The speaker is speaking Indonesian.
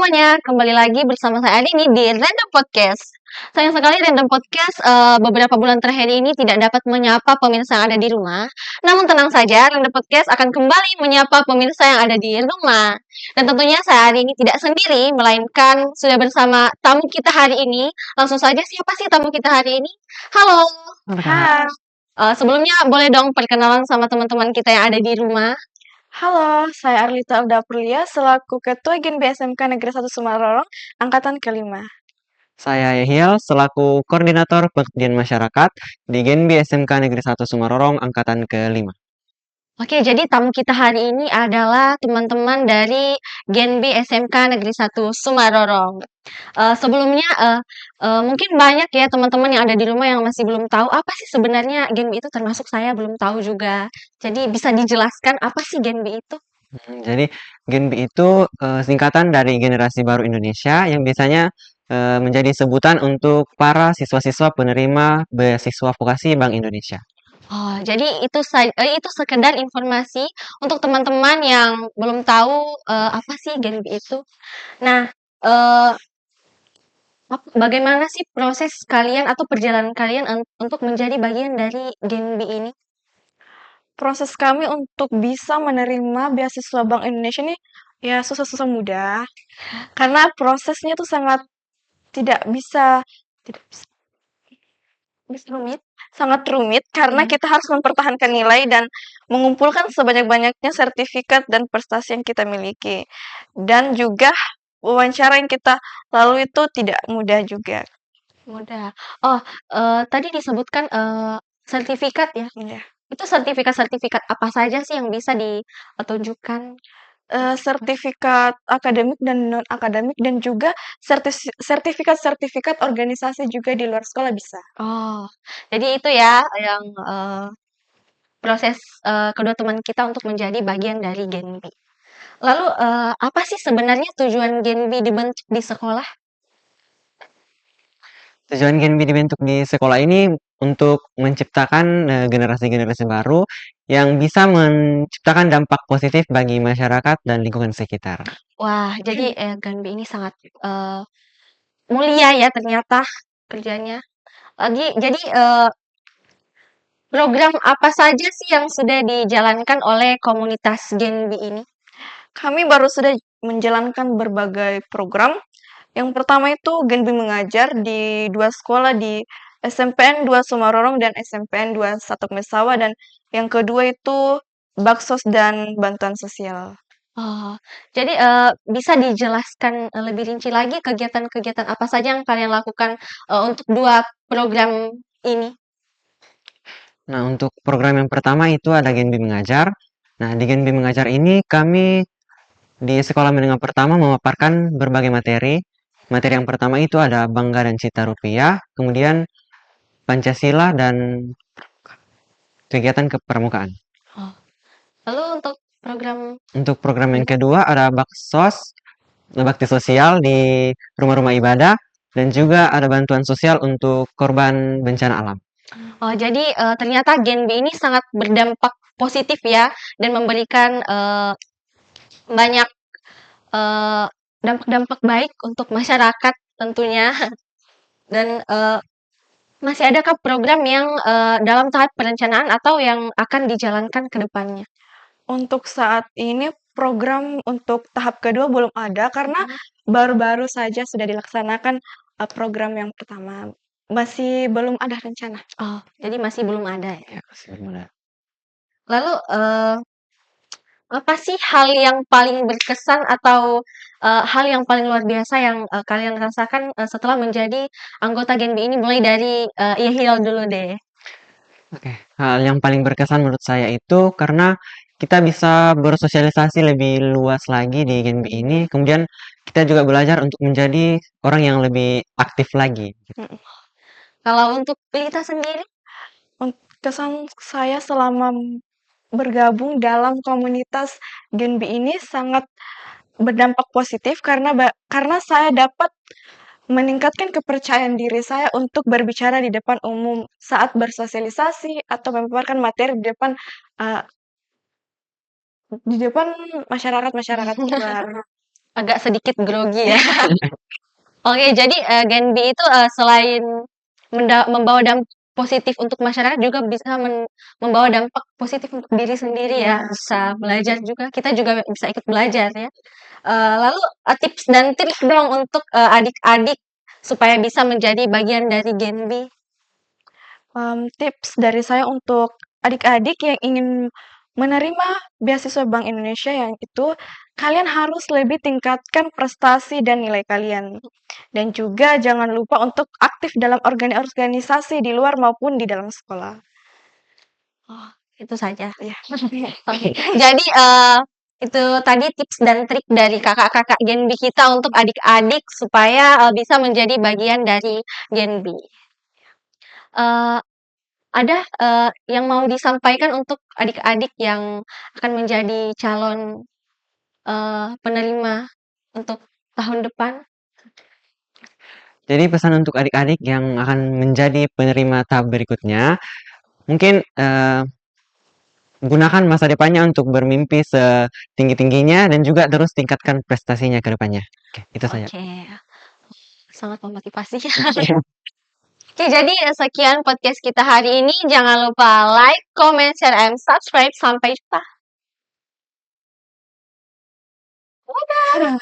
semuanya, kembali lagi bersama saya Adi nih di Random Podcast. Sayang sekali Random Podcast beberapa bulan terakhir ini tidak dapat menyapa pemirsa yang ada di rumah. Namun tenang saja, Random Podcast akan kembali menyapa pemirsa yang ada di rumah. Dan tentunya saya hari ini tidak sendiri, melainkan sudah bersama tamu kita hari ini. Langsung saja, siapa sih tamu kita hari ini? Halo. Halo, Kak. Hai, Sebelumnya boleh dong perkenalan sama teman-teman kita yang ada di rumah. halo, saya Arlita Alda Aprilia selaku Ketua Gen BSMK Negeri 1 Semarang Angkatan ke-5. Saya Yahil selaku Koordinator Pengabdian Masyarakat di Genbi SMK Negeri 1 Sumarorong Angkatan ke-5. Oke, jadi tamu kita hari ini adalah teman-teman dari Genbi SMK Negeri 1 Sumarorong. Sebelumnya, mungkin banyak ya teman-teman yang ada di rumah yang masih belum tahu apa sih sebenarnya Genbi itu, termasuk saya belum tahu juga. Jadi bisa dijelaskan apa sih Genbi itu? Jadi Genbi itu singkatan dari Generasi Baru Indonesia yang biasanya menjadi sebutan untuk para siswa-siswa penerima beasiswa vokasi Bank Indonesia. Oh, jadi itu sekedar informasi untuk teman-teman yang belum tahu apa sih Genbi itu. Nah, eh, bagaimana sih proses kalian atau perjalanan kalian untuk menjadi bagian dari Genbi ini? Proses kami untuk bisa menerima beasiswa Bank Indonesia ini ya susah-susah mudah, karena prosesnya tuh tidak bisa tidak bisa Rumit? sangat rumit karena kita harus mempertahankan nilai dan mengumpulkan sebanyak-banyaknya sertifikat dan prestasi yang kita miliki. Dan juga wawancara yang kita lalui itu tidak mudah juga. Mudah. Oh, tadi disebutkan sertifikat ya. Ya. Itu sertifikat-sertifikat apa saja sih yang bisa ditunjukkan? Sertifikat akademik dan non-akademik dan juga sertifikat-sertifikat organisasi juga di luar sekolah bisa. Oh, jadi itu ya yang proses kedua teman kita untuk menjadi bagian dari Genbi. Lalu apa sih sebenarnya tujuan Genbi dibentuk di sekolah? Tujuan Genbi dibentuk di sekolah ini untuk menciptakan generasi-generasi baru yang bisa menciptakan dampak positif bagi masyarakat dan lingkungan sekitar. Wah, jadi Genbi ini sangat mulia ya ternyata kerjanya. Jadi program apa saja sih yang sudah dijalankan oleh komunitas Genbi ini? Kami baru sudah menjalankan berbagai program. Yang pertama itu Genbi Mengajar di 2 sekolah di SMPN 2 Sumarorong dan SMPN 2 Satok Mesawa, dan yang kedua itu Baksos dan Bantuan Sosial. Oh, jadi bisa dijelaskan lebih rinci lagi kegiatan-kegiatan apa saja yang kalian lakukan untuk dua program ini? Nah, untuk program yang pertama itu ada Genbi Mengajar. Nah, di Genbi Mengajar ini kami di sekolah menengah pertama memaparkan berbagai materi. Materi yang pertama itu ada Bangga dan Cita Rupiah, kemudian Pancasila dan kegiatan kepramukaan. Oh. Lalu Untuk program yang kedua ada Baksos, bakti sosial di rumah-rumah ibadah, dan juga ada bantuan sosial untuk korban bencana alam. oh, jadi ternyata Genbi ini sangat berdampak positif ya dan memberikan banyak dampak-dampak baik untuk masyarakat tentunya. Dan masih adakah program yang dalam tahap perencanaan atau yang akan dijalankan ke depannya? Untuk saat ini program untuk tahap kedua belum ada karena baru-baru saja sudah dilaksanakan program yang pertama. Masih belum ada rencana. Oh, jadi masih belum ada ya? Ya, sebenarnya. Lalu apa sih hal yang paling berkesan atau hal yang paling luar biasa yang kalian rasakan setelah menjadi anggota Genbi ini? Mulai dari Yahil dulu deh. Oke, hal yang paling berkesan menurut saya itu karena kita bisa bersosialisasi lebih luas lagi di Genbi ini. Kemudian kita juga belajar untuk menjadi orang yang lebih aktif lagi. Kalau untuk Lita sendiri? Kesan saya selama bergabung dalam komunitas Genbi ini sangat berdampak positif karena saya dapat meningkatkan kepercayaan diri saya untuk berbicara di depan umum saat bersosialisasi atau memaparkan materi di depan masyarakat luar. agak sedikit grogi ya. Oke, jadi Gen B itu selain membawa dampak positif untuk masyarakat juga bisa membawa dampak positif untuk diri sendiri ya. Bisa belajar juga, kita juga bisa ikut belajar ya. Lalu tips dan trik dong untuk adik-adik supaya bisa menjadi bagian dari Gen B. Tips dari saya untuk adik-adik yang ingin menerima beasiswa Bank Indonesia yang itu, kalian harus lebih tingkatkan prestasi dan nilai kalian. Dan juga jangan lupa untuk aktif dalam organisasi di luar maupun di dalam sekolah. Oh, itu saja. Ya. Oke. Jadi itu tadi tips dan trik dari kakak-kakak Gen B kita untuk adik-adik supaya bisa menjadi bagian dari Gen B. Eh, ada yang mau disampaikan untuk adik-adik yang akan menjadi calon penerima untuk tahun depan? Jadi pesan untuk adik-adik yang akan menjadi penerima tahap berikutnya, mungkin gunakan masa depannya untuk bermimpi setinggi-tingginya dan juga terus tingkatkan prestasinya ke depannya. Oke, itu saja. Oke, sangat memotivasi. Oke, jadi sekian podcast kita hari ini. Jangan lupa like, comment, share, and subscribe. Sampai jumpa. Dadah.